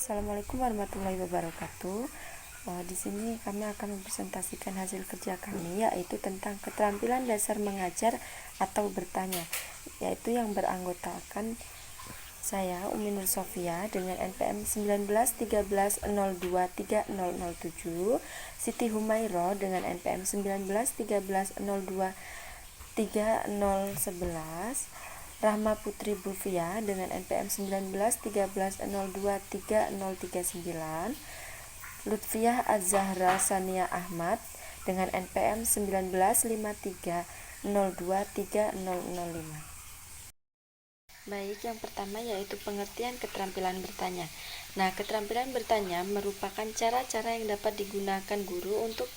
Assalamualaikum warahmatullahi wabarakatuh. Di sini kami akan mempresentasikan hasil kerja kami, yaitu tentang keterampilan dasar mengajar atau bertanya, yaitu yang beranggotakan saya Umi Nur Sofia dengan NPM 1913023007, Siti Humairo dengan NPM 1913023011, Rahma Putri Bulvia dengan NPM 191313023039, Lutfiah Az-Zahra Sania Ahmad dengan NPM 1953023005. Baik, yang pertama yaitu pengertian keterampilan bertanya. Nah, keterampilan bertanya merupakan cara-cara yang dapat digunakan guru untuk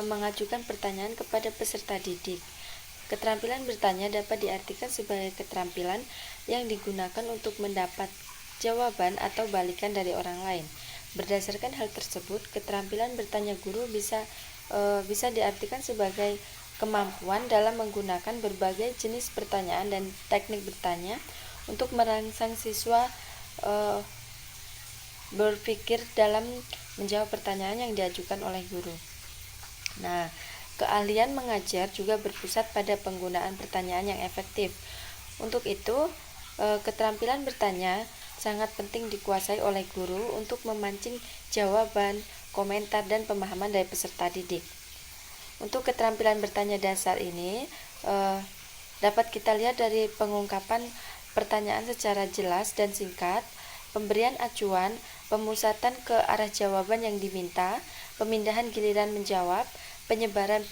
mengajukan pertanyaan kepada peserta didik. Keterampilan bertanya dapat diartikan sebagai keterampilan yang digunakan untuk mendapat jawaban atau balikan dari orang lain. Berdasarkan hal tersebut, keterampilan bertanya guru bisa diartikan sebagai kemampuan dalam menggunakan berbagai jenis pertanyaan dan teknik bertanya untuk merangsang siswa berpikir dalam menjawab pertanyaan yang diajukan oleh guru. Nah, keahlian mengajar juga berpusat pada penggunaan pertanyaan yang efektif. Untuk itu, keterampilan bertanya sangat penting dikuasai oleh guru untuk memancing jawaban, komentar, dan pemahaman dari peserta didik. Untuk keterampilan bertanya dasar ini dapat kita lihat dari pengungkapan pertanyaan secara jelas dan singkat, pemberian acuan, pemusatan ke arah jawaban yang diminta, pemindahan giliran menjawab, penyebaran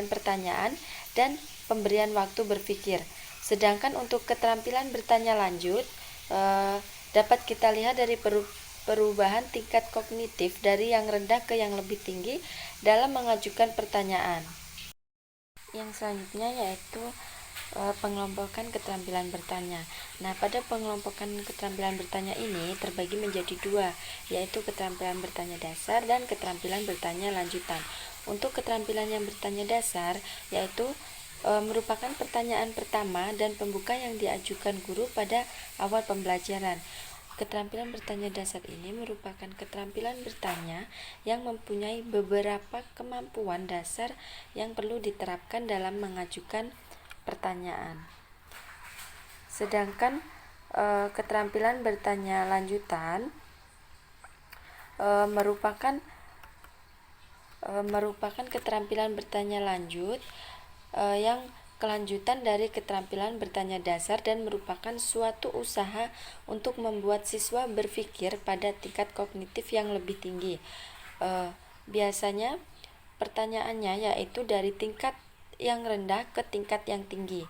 pertanyaan, dan pemberian waktu berpikir. Sedangkan untuk keterampilan bertanya lanjut dapat kita lihat dari perubahan tingkat kognitif dari yang rendah ke yang lebih tinggi dalam mengajukan pertanyaan. Yang selanjutnya yaitu pengelompokan keterampilan bertanya. Nah, pada pengelompokan keterampilan bertanya ini terbagi menjadi dua, yaitu keterampilan bertanya dasar dan keterampilan bertanya lanjutan. Untuk keterampilan yang bertanya dasar yaitu merupakan pertanyaan pertama dan pembuka yang diajukan guru pada awal pembelajaran. Keterampilan bertanya dasar ini merupakan keterampilan bertanya yang mempunyai beberapa kemampuan dasar yang perlu diterapkan dalam mengajukan pertanyaan. Sedangkan keterampilan bertanya lanjutan merupakan keterampilan bertanya lanjut yang kelanjutan dari keterampilan bertanya dasar dan merupakan suatu usaha untuk membuat siswa berpikir pada tingkat kognitif yang lebih tinggi. Biasanya pertanyaannya yaitu dari tingkat yang rendah ke tingkat yang tinggi.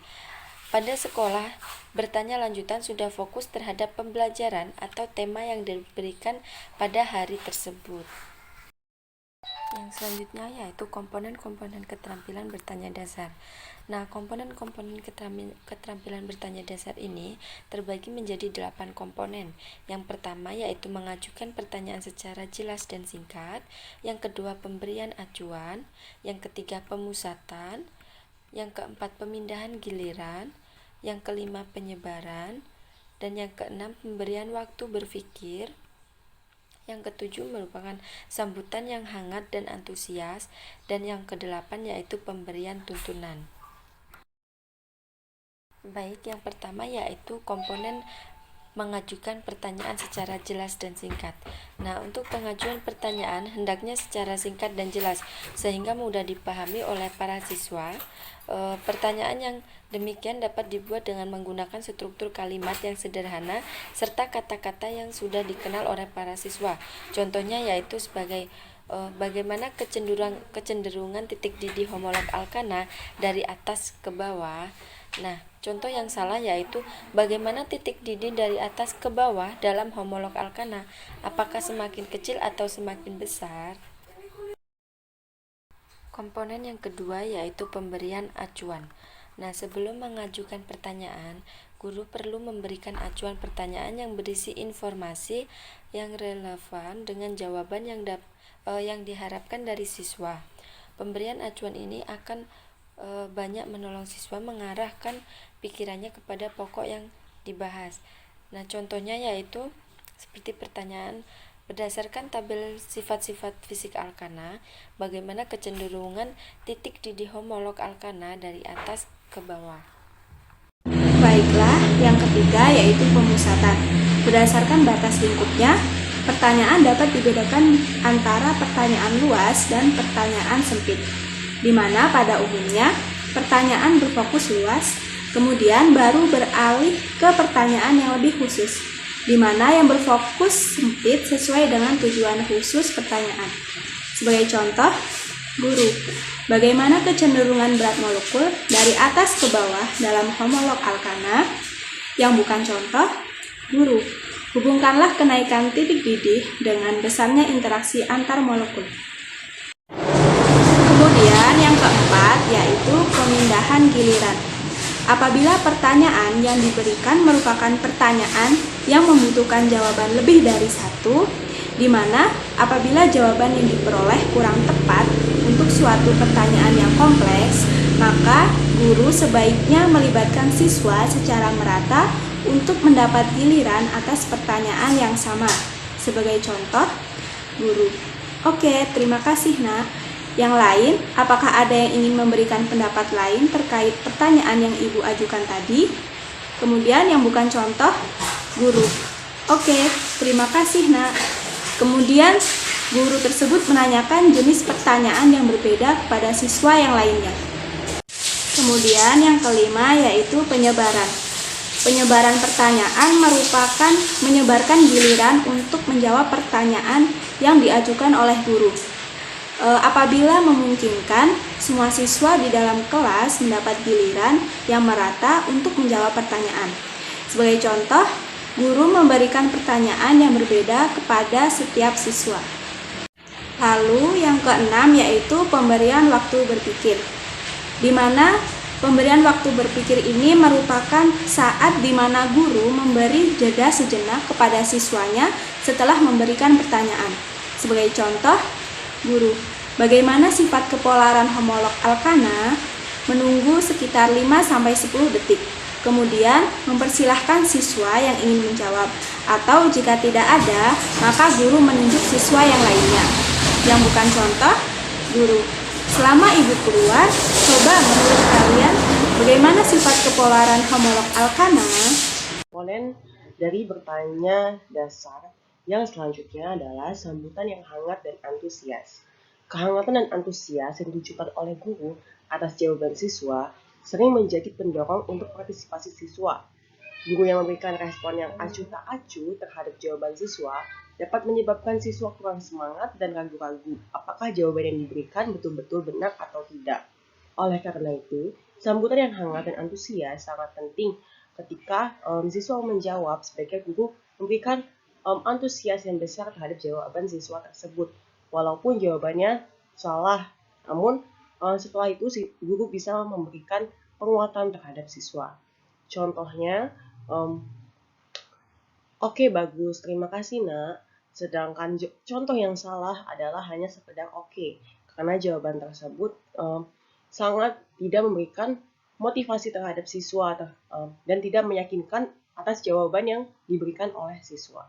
Pada sekolah, bertanya lanjutan sudah fokus terhadap pembelajaran atau tema yang diberikan pada hari tersebut. Yang selanjutnya yaitu komponen-komponen keterampilan bertanya dasar. Nah, komponen-komponen keterampilan bertanya dasar ini terbagi menjadi 8 komponen. Yang pertama yaitu mengajukan pertanyaan secara jelas dan singkat. Yang kedua, pemberian acuan. Yang ketiga, pemusatan. Yang keempat, pemindahan giliran. Yang kelima, penyebaran. Dan yang keenam, pemberian waktu berpikir. Yang ketujuh merupakan sambutan yang hangat dan antusias, dan yang kedelapan yaitu pemberian tuntunan. Baik, yang pertama yaitu komponen mengajukan pertanyaan secara jelas dan singkat. Nah, untuk pengajuan pertanyaan hendaknya secara singkat dan jelas sehingga mudah dipahami oleh para siswa. Pertanyaan yang demikian dapat dibuat dengan menggunakan struktur kalimat yang sederhana serta kata-kata yang sudah dikenal oleh para siswa. Contohnya yaitu sebagai bagaimana kecenderungan titik didih homolog alkana dari atas ke bawah. Nah, contoh yang salah yaitu bagaimana titik didih dari atas ke bawah dalam homolog alkana, apakah semakin kecil atau semakin besar? Komponen yang kedua yaitu pemberian acuan. Nah, sebelum mengajukan pertanyaan, guru perlu memberikan acuan pertanyaan yang berisi informasi yang relevan dengan jawaban yang diharapkan dari siswa. Pemberian acuan ini akan banyak menolong siswa mengarahkan pikirannya kepada pokok yang dibahas. Nah, contohnya yaitu Seperti pertanyaan, berdasarkan tabel sifat-sifat fisik alkana, bagaimana kecenderungan titik didih homolog alkana dari atas ke bawah? Baiklah, yang ketiga yaitu pemusatan. Berdasarkan batas lingkupnya, pertanyaan dapat dibedakan antara pertanyaan luas dan pertanyaan sempit, di mana pada umumnya pertanyaan berfokus luas, kemudian baru beralih ke pertanyaan yang lebih khusus, di mana yang berfokus sempit sesuai dengan tujuan khusus pertanyaan. Sebagai contoh, guru, bagaimana kecenderungan berat molekul dari atas ke bawah dalam homolog alkana? Yang bukan contoh, guru, hubungkanlah kenaikan titik didih dengan besarnya interaksi antar molekul. Kemudian yang keempat yaitu pemindahan giliran. Apabila pertanyaan yang diberikan merupakan pertanyaan yang membutuhkan jawaban lebih dari satu, di mana apabila jawaban yang diperoleh kurang tepat untuk suatu pertanyaan yang kompleks, maka guru sebaiknya melibatkan siswa secara merata untuk mendapat giliran atas pertanyaan yang sama. Sebagai contoh, guru, "Oke, terima kasih, Nak. Yang lain, apakah ada yang ingin memberikan pendapat lain terkait pertanyaan yang Ibu ajukan tadi?" Kemudian yang bukan contoh, guru, "Oke, terima kasih, Nak." Kemudian guru tersebut menanyakan jenis pertanyaan yang berbeda kepada siswa yang lainnya. Kemudian yang kelima yaitu penyebaran. Penyebaran pertanyaan merupakan menyebarkan giliran untuk menjawab pertanyaan yang diajukan oleh guru. Apabila memungkinkan, semua siswa di dalam kelas mendapat giliran yang merata untuk menjawab pertanyaan. Sebagai contoh, guru memberikan pertanyaan yang berbeda kepada setiap siswa. Lalu yang keenam yaitu pemberian waktu berpikir, di mana pemberian waktu berpikir ini merupakan saat di mana guru memberi jeda sejenak kepada siswanya setelah memberikan pertanyaan. Sebagai contoh, guru, bagaimana sifat kepolaran homolog alkana? Menunggu sekitar 5-10 detik. Kemudian mempersilahkan siswa yang ingin menjawab, atau jika tidak ada, maka guru menunjuk siswa yang lainnya. Yang bukan contoh, guru, selama Ibu keluar, coba menurut kalian bagaimana sifat kepolaran homolog alkana? Komponen dari bertanya dasar yang selanjutnya adalah sambutan yang hangat dan antusias. Kehangatan dan antusias yang ditunjukkan oleh guru atas jawaban siswa sering menjadi pendorong untuk partisipasi siswa. Guru yang memberikan respon yang acuh tak acuh terhadap jawaban siswa dapat menyebabkan siswa kurang semangat dan ragu-ragu apakah jawaban yang diberikan betul-betul benar atau tidak. Oleh karena itu, sambutan yang hangat dan antusias sangat penting ketika siswa menjawab. Sebaiknya guru memberikan antusias yang besar terhadap jawaban siswa tersebut, walaupun jawabannya salah. Namun setelah itu guru bisa memberikan penguatan terhadap siswa. Contohnya, "Oke, bagus, terima kasih, Nak." Sedangkan contoh yang salah adalah hanya sekedar oke, karena jawaban tersebut sangat tidak memberikan motivasi terhadap siswa dan tidak meyakinkan atas jawaban yang diberikan oleh siswa.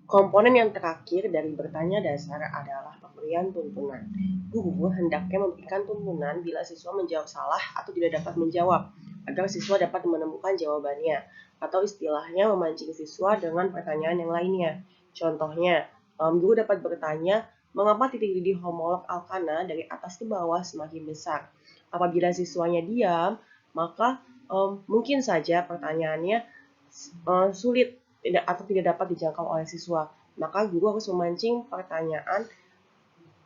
Komponen yang terakhir dari bertanya dasar adalah pemberian tuntunan. Guru hendaknya memberikan tuntunan bila siswa menjawab salah atau tidak dapat menjawab, agar siswa dapat menemukan jawabannya, atau istilahnya memancing siswa dengan pertanyaan yang lainnya. Contohnya, guru dapat bertanya, mengapa titik didih homolog alkana dari atas ke bawah semakin besar? Apabila siswanya diam, maka mungkin saja pertanyaannya sulit atau tidak dapat dijangkau oleh siswa. Maka guru harus memancing pertanyaan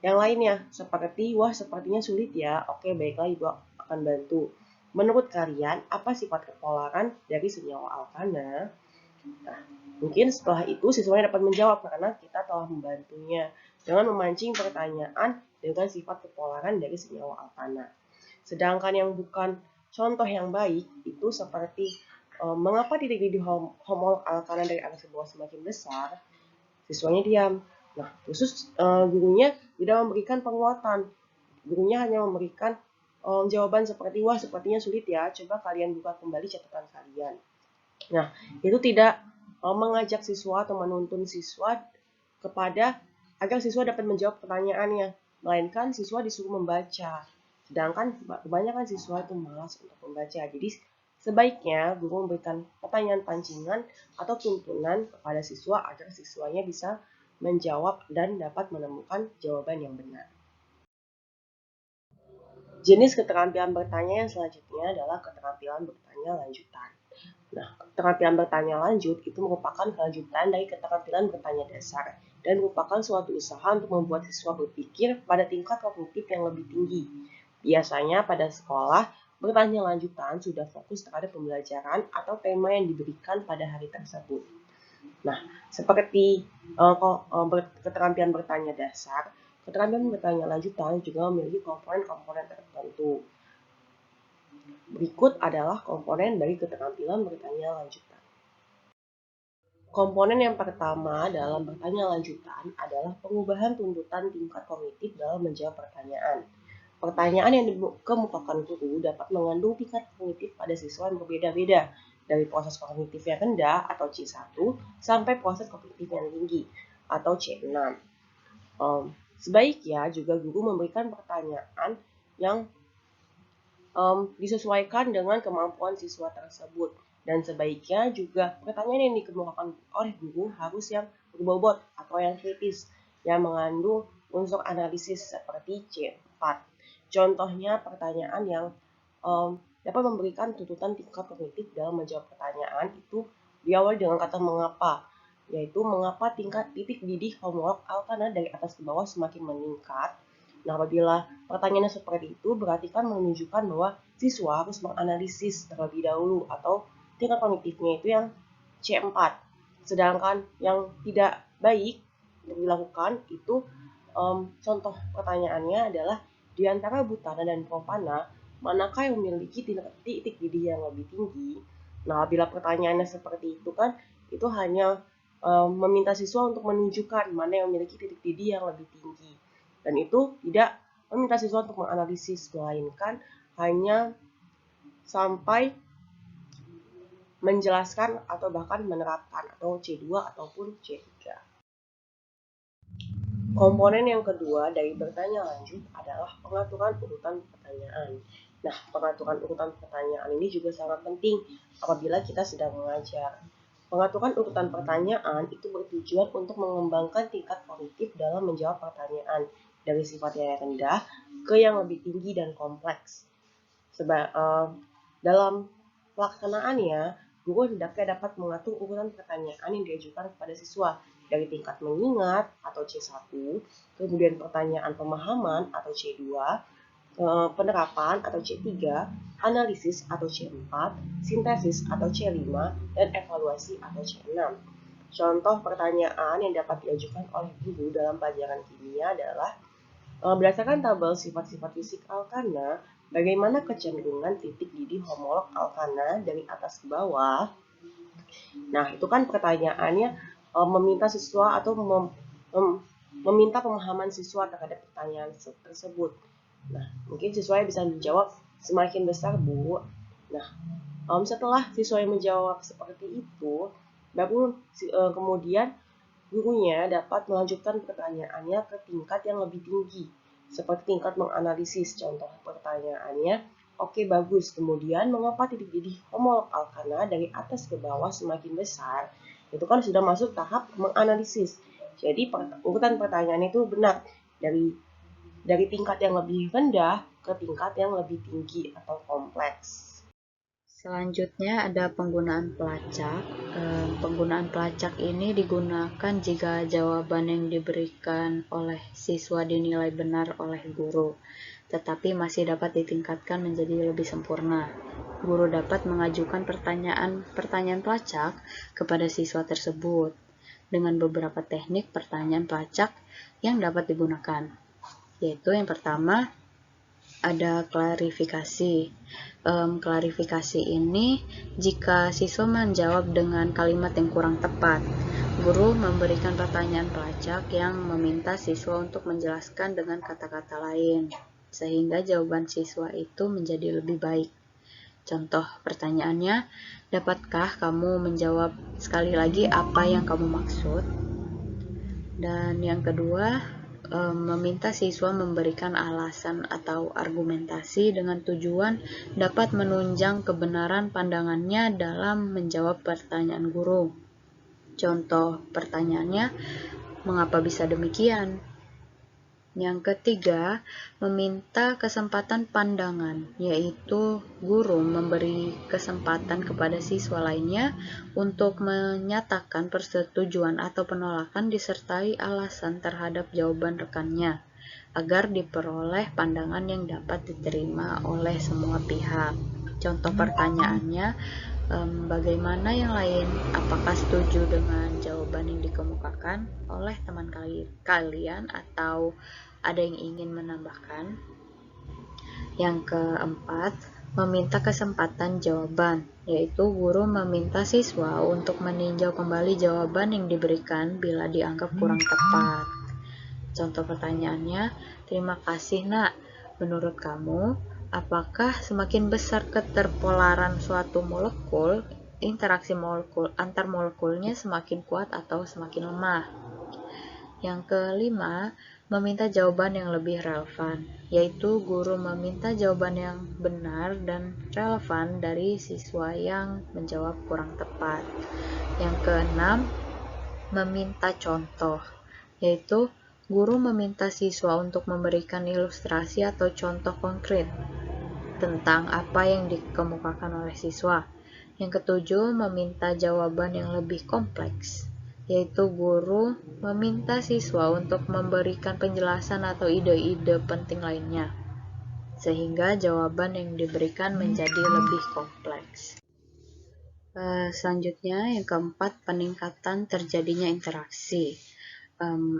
yang lainnya, seperti, "Wah, sepertinya sulit ya. Oke, baiklah, Ibu akan bantu. Menurut kalian, apa sifat kepolaran dari senyawa alkana?" Nah, mungkin setelah itu siswanya dapat menjawab karena kita telah membantunya dengan memancing pertanyaan dengan sifat kepolaran dari senyawa alkana. Sedangkan yang bukan contoh yang baik itu seperti mengapa titik didih homolog alkana dari atas ke bawah semakin besar, siswanya diam. Nah, khusus gurunya tidak memberikan penguatan. Gurunya hanya memberikan jawaban seperti, "Wah, sepertinya sulit ya. Coba kalian buka kembali catatan kalian." Nah, itu tidak mengajak siswa atau menuntun siswa agar siswa dapat menjawab pertanyaannya, melainkan siswa disuruh membaca. Sedangkan kebanyakan siswa itu malas untuk membaca. Jadi sebaiknya guru memberikan pertanyaan pancingan atau tuntunan kepada siswa agar siswanya bisa menjawab dan dapat menemukan jawaban yang benar. Jenis keterampilan bertanya yang selanjutnya adalah keterampilan bertanya lanjutan. Nah, keterampilan bertanya lanjut itu merupakan kelanjutan dari keterampilan bertanya dasar dan merupakan suatu usaha untuk membuat siswa berpikir pada tingkat kognitif yang lebih tinggi. Biasanya pada sekolah, bertanya lanjutan sudah fokus terhadap pembelajaran atau tema yang diberikan pada hari tersebut. Nah, seperti keterampilan bertanya dasar, keterampilan bertanya lanjutan juga memiliki komponen-komponen tertentu. Berikut adalah komponen dari keterampilan bertanya lanjutan. Komponen yang pertama dalam bertanya lanjutan adalah pengubahan tuntutan tingkat kognitif dalam menjawab pertanyaan. Pertanyaan yang dikemukakan guru dapat mengandung tingkat kognitif pada siswa yang berbeda-beda, dari proses kognitif yang rendah atau C1 sampai proses kognitif yang tinggi atau C6. Sebaiknya juga guru memberikan pertanyaan yang disesuaikan dengan kemampuan siswa tersebut. Dan sebaiknya juga pertanyaan yang dikemukakan oleh guru harus yang berbobot atau yang kritis, yang mengandung unsur analisis seperti C4. Contohnya pertanyaan yang dapat memberikan tuntutan tingkat kognitif dalam menjawab pertanyaan itu diawali dengan kata mengapa, yaitu mengapa tingkat titik didih homework Alkana dari atas ke bawah semakin meningkat. Nah, apabila pertanyaannya seperti itu, berarti kan menunjukkan bahwa siswa harus menganalisis terlebih dahulu atau tingkat kognitifnya itu yang C4. Sedangkan yang tidak baik dilakukan itu contoh pertanyaannya adalah di antara Butana dan Propana, manakah yang memiliki titik didih yang lebih tinggi? Nah, apabila pertanyaannya seperti itu kan, itu hanya meminta siswa untuk menunjukkan mana yang memiliki titik didih yang lebih tinggi. Dan itu tidak meminta siswa untuk menganalisis, melainkan hanya sampai menjelaskan atau bahkan menerapkan atau C2 ataupun C3. Komponen yang kedua dari bertanya lanjut adalah pengaturan urutan pertanyaan. Nah, pengaturan urutan pertanyaan ini juga sangat penting apabila kita sedang mengajar. Pengaturan urutan pertanyaan itu bertujuan untuk mengembangkan tingkat kognitif dalam menjawab pertanyaan dari sifat yang rendah ke yang lebih tinggi dan kompleks. Dalam pelaksanaannya, guru hendaknya dapat mengatur urutan pertanyaan yang diajukan kepada siswa dari tingkat mengingat atau C1, kemudian pertanyaan pemahaman atau C2, penerapan atau C3, analisis atau C4, sintesis atau C5, dan evaluasi atau C6. Contoh pertanyaan yang dapat diajukan oleh guru dalam pelajaran kimia adalah berdasarkan tabel sifat-sifat fisik alkana, bagaimana kecenderungan titik didih homolog alkana dari atas ke bawah? Nah, itu kan pertanyaannya meminta siswa atau meminta pemahaman siswa terhadap pertanyaan tersebut. Nah, mungkin siswanya bisa menjawab semakin besar, Bu. Nah, setelah siswa yang menjawab seperti itu, baru kemudian gurunya dapat melanjutkan pertanyaannya ke tingkat yang lebih tinggi, seperti tingkat menganalisis. Contoh pertanyaannya, oke bagus, kemudian mengapa titik didih homolog alkana dari atas ke bawah semakin besar? Itu kan sudah masuk tahap menganalisis. Jadi urutan pertanyaan itu benar dari tingkat yang lebih rendah ke tingkat yang lebih tinggi atau kompleks. Selanjutnya ada penggunaan pelacak. Penggunaan pelacak ini digunakan jika jawaban yang diberikan oleh siswa dinilai benar oleh guru, tetapi masih dapat ditingkatkan menjadi lebih sempurna. Guru dapat mengajukan pertanyaan pelacak kepada siswa tersebut dengan beberapa teknik pertanyaan pelacak yang dapat digunakan, yaitu yang pertama ada klarifikasi. Klarifikasi ini jika siswa menjawab dengan kalimat yang kurang tepat, guru memberikan pertanyaan pelacak yang meminta siswa untuk menjelaskan dengan kata-kata lain, sehingga jawaban siswa itu menjadi lebih baik. Contoh pertanyaannya, dapatkah kamu menjawab sekali lagi apa yang kamu maksud? Dan yang kedua, meminta siswa memberikan alasan atau argumentasi dengan tujuan dapat menunjang kebenaran pandangannya dalam menjawab pertanyaan guru. Contoh pertanyaannya, mengapa bisa demikian? Yang ketiga, meminta kesempatan pandangan, yaitu guru memberi kesempatan kepada siswa lainnya untuk menyatakan persetujuan atau penolakan disertai alasan terhadap jawaban rekannya, agar diperoleh pandangan yang dapat diterima oleh semua pihak. Contoh pertanyaannya, bagaimana yang lain? Apakah setuju dengan jawaban yang dikemukakan oleh teman kalian atau ada yang ingin menambahkan? Yang keempat, meminta kesempatan jawaban, yaitu guru meminta siswa untuk meninjau kembali jawaban yang diberikan bila dianggap kurang tepat. Contoh pertanyaannya, terima kasih nak, menurut kamu, apakah semakin besar keterpolaran suatu molekul, interaksi molekul antar molekulnya semakin kuat atau semakin lemah? Yang kelima, meminta jawaban yang lebih relevan, yaitu guru meminta jawaban yang benar dan relevan dari siswa yang menjawab kurang tepat. Yang keenam, meminta contoh, yaitu guru meminta siswa untuk memberikan ilustrasi atau contoh konkret tentang apa yang dikemukakan oleh siswa. Yang ketujuh, meminta jawaban yang lebih kompleks, yaitu guru meminta siswa untuk memberikan penjelasan atau ide-ide penting lainnya, sehingga jawaban yang diberikan menjadi lebih kompleks. Selanjutnya, yang keempat, peningkatan terjadinya interaksi.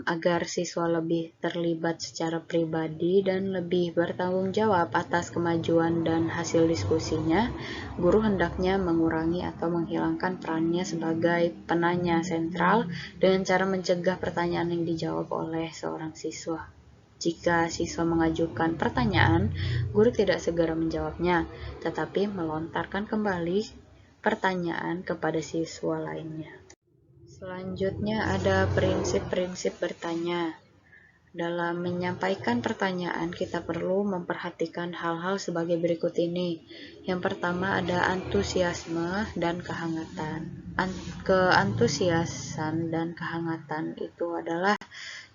Agar siswa lebih terlibat secara pribadi dan lebih bertanggung jawab atas kemajuan dan hasil diskusinya, guru hendaknya mengurangi atau menghilangkan perannya sebagai penanya sentral dengan cara mencegah pertanyaan yang dijawab oleh seorang siswa. Jika siswa mengajukan pertanyaan, guru tidak segera menjawabnya, tetapi melontarkan kembali pertanyaan kepada siswa lainnya. Selanjutnya ada prinsip-prinsip bertanya. Dalam menyampaikan pertanyaan, kita perlu memperhatikan hal-hal sebagai berikut ini. Yang pertama ada antusiasme dan kehangatan. Keantusiasan dan kehangatan itu adalah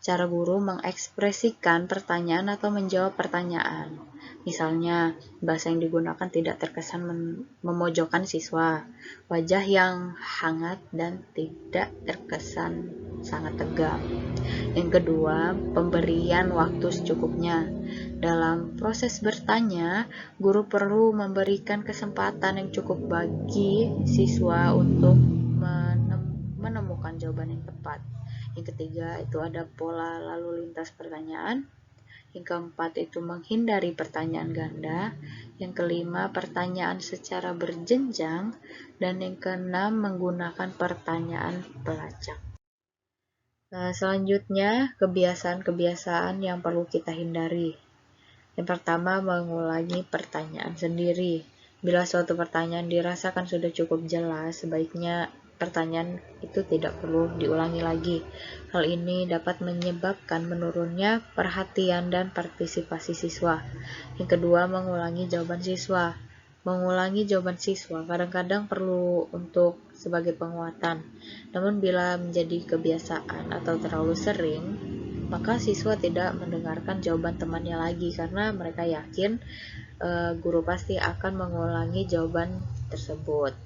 cara guru mengekspresikan pertanyaan atau menjawab pertanyaan. Misalnya, bahasa yang digunakan tidak terkesan memojokkan siswa, wajah yang hangat dan tidak terkesan sangat tegang. Yang kedua, pemberian waktu secukupnya. Dalam proses bertanya, guru perlu memberikan kesempatan yang cukup bagi siswa untuk menemukan jawaban yang tepat. Yang ketiga, itu ada pola lalu lintas pertanyaan. Yang keempat, itu menghindari pertanyaan ganda. Yang kelima, pertanyaan secara berjenjang. Dan yang keenam, menggunakan pertanyaan pelacak. Selanjutnya, kebiasaan-kebiasaan yang perlu kita hindari. Yang pertama, mengulangi pertanyaan sendiri. Bila suatu pertanyaan dirasakan sudah cukup jelas, sebaiknya pertanyaan itu tidak perlu diulangi lagi. Hal ini dapat menyebabkan menurunnya perhatian dan partisipasi siswa. Yang kedua, mengulangi jawaban siswa. Mengulangi jawaban siswa kadang-kadang perlu untuk sebagai penguatan. Namun bila menjadi kebiasaan atau terlalu sering, maka siswa tidak mendengarkan jawaban temannya lagi karena mereka yakin guru pasti akan mengulangi jawaban tersebut.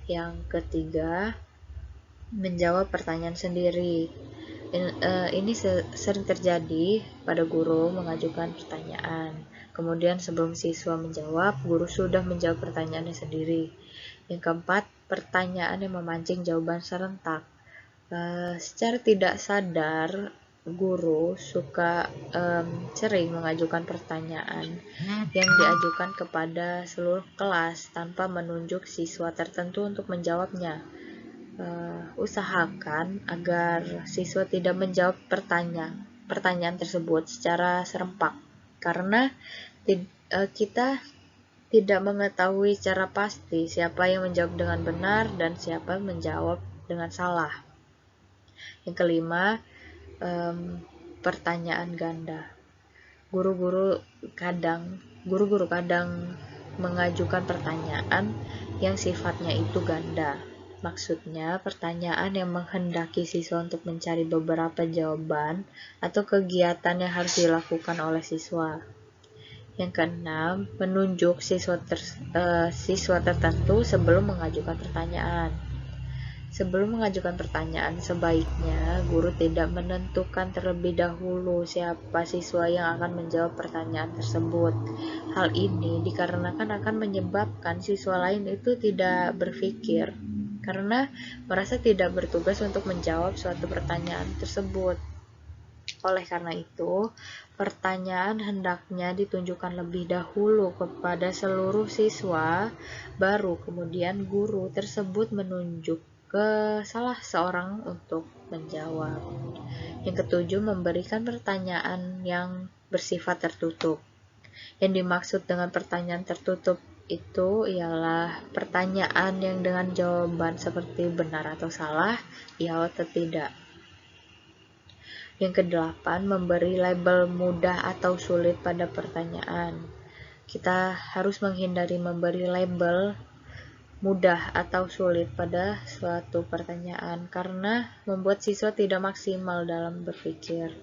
Yang ketiga, menjawab pertanyaan sendiri. Ini sering terjadi pada guru mengajukan pertanyaan. Kemudian sebelum siswa menjawab, guru sudah menjawab pertanyaannya sendiri. Yang keempat, pertanyaan yang memancing jawaban serentak. Secara tidak sadar, guru suka sering mengajukan pertanyaan yang diajukan kepada seluruh kelas tanpa menunjuk siswa tertentu untuk menjawabnya. Usahakan agar siswa tidak menjawab pertanyaan tersebut secara serempak, karena kita tidak mengetahui secara pasti siapa yang menjawab dengan benar dan siapa yang menjawab dengan salah. Yang kelima, pertanyaan ganda. Guru-guru kadang mengajukan pertanyaan yang sifatnya itu ganda. Maksudnya, pertanyaan yang menghendaki siswa untuk mencari beberapa jawaban atau kegiatan yang harus dilakukan oleh siswa. Yang keenam, menunjuk siswa tertentu sebelum mengajukan pertanyaan. Sebelum mengajukan pertanyaan, sebaiknya guru tidak menentukan terlebih dahulu siapa siswa yang akan menjawab pertanyaan tersebut. Hal ini dikarenakan akan menyebabkan siswa lain itu tidak berpikir, karena merasa tidak bertugas untuk menjawab suatu pertanyaan tersebut. Oleh karena itu, pertanyaan hendaknya ditunjukkan lebih dahulu kepada seluruh siswa, baru kemudian guru tersebut menunjuk ke salah seorang untuk menjawab. Yang ketujuh, memberikan pertanyaan yang bersifat tertutup. Yang dimaksud dengan pertanyaan tertutup itu ialah pertanyaan yang dengan jawaban seperti benar atau salah, ya atau tidak. Yang kedelapan, memberi label mudah atau sulit pada pertanyaan. Kita harus menghindari memberi label mudah atau sulit pada suatu pertanyaan karena membuat siswa tidak maksimal dalam berpikir.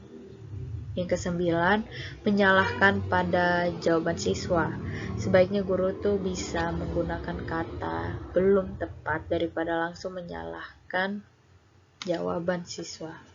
Yang kesembilan, menyalahkan pada jawaban siswa. Sebaiknya guru tuh bisa menggunakan kata belum tepat daripada langsung menyalahkan jawaban siswa.